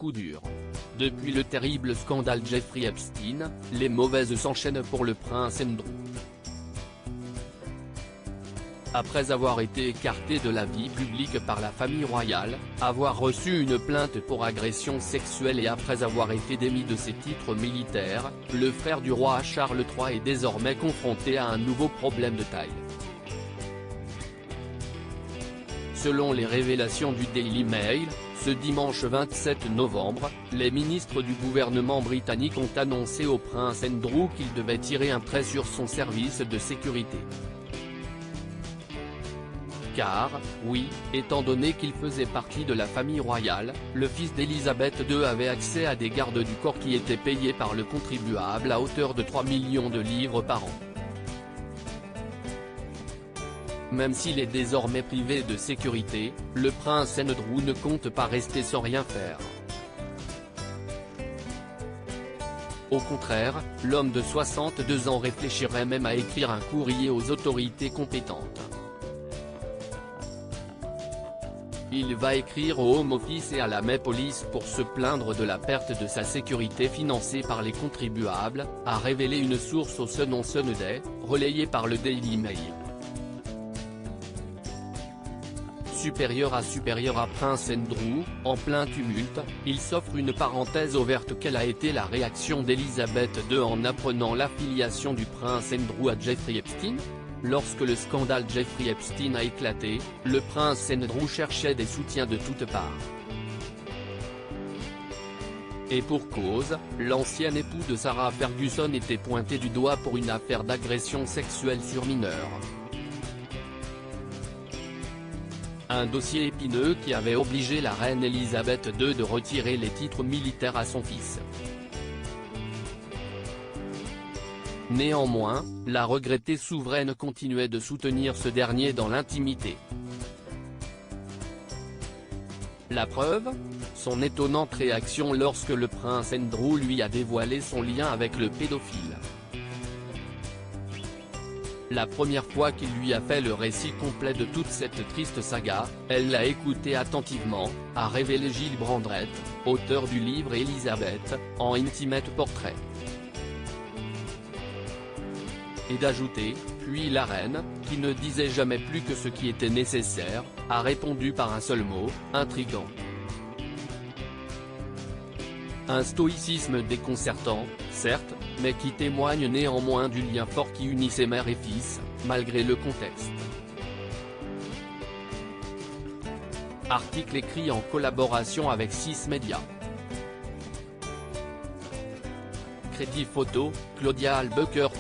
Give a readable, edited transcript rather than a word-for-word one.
coup dur. Depuis le terrible scandale Jeffrey Epstein, les mauvaises s'enchaînent pour le prince Andrew. Après avoir été écarté de la vie publique par la famille royale, avoir reçu une plainte pour agression sexuelle et après avoir été démis de ses titres militaires, le frère du roi Charles III est désormais confronté à un nouveau problème de taille. Selon les révélations du Daily Mail, ce dimanche 27 novembre, les ministres du gouvernement britannique ont annoncé au prince Andrew qu'il devait tirer un trait sur son service de sécurité. Car, oui, étant donné qu'il faisait partie de la famille royale, le fils d'Elisabeth II avait accès à des gardes du corps qui étaient payés par le contribuable à hauteur de 3 millions de livres par an. Même s'il est désormais privé de sécurité, le prince Andrew ne compte pas rester sans rien faire. Au contraire, l'homme de 62 ans réfléchirait même à écrire un courrier aux autorités compétentes. Il va écrire au Home Office et à la Met Police pour se plaindre de la perte de sa sécurité financée par les contribuables, a révélé une source au Sun on Sunday, relayée par le Daily Mail. Supérieur à Prince Andrew, en plein tumulte, il s'offre une parenthèse ouverte. Quelle a été la réaction d'Elisabeth II en apprenant l'affiliation du prince Andrew à Jeffrey Epstein? Lorsque le scandale Jeffrey Epstein a éclaté, le prince Andrew cherchait des soutiens de toutes parts. Et pour cause, l'ancien époux de Sarah Ferguson était pointé du doigt pour une affaire d'agression sexuelle sur mineur. Un dossier épineux qui avait obligé la reine Elisabeth II de retirer les titres militaires à son fils. Néanmoins, la regrettée souveraine continuait de soutenir ce dernier dans l'intimité. La preuve ? Son étonnante réaction lorsque le prince Andrew lui a dévoilé son lien avec le pédophile. La première fois qu'il lui a fait le récit complet de toute cette triste saga, elle l'a écouté attentivement, a révélé Gilles Brandrett, auteur du livre Elisabeth, en Intimate Portrait. Et d'ajouter, puis la reine, qui ne disait jamais plus que ce qui était nécessaire, a répondu par un seul mot, intriguant. Un stoïcisme déconcertant, certes, mais qui témoigne néanmoins du lien fort qui unissait mère et fils, malgré le contexte. Article écrit en collaboration avec 6 médias. Creative Photo, Claudia Albuquerque.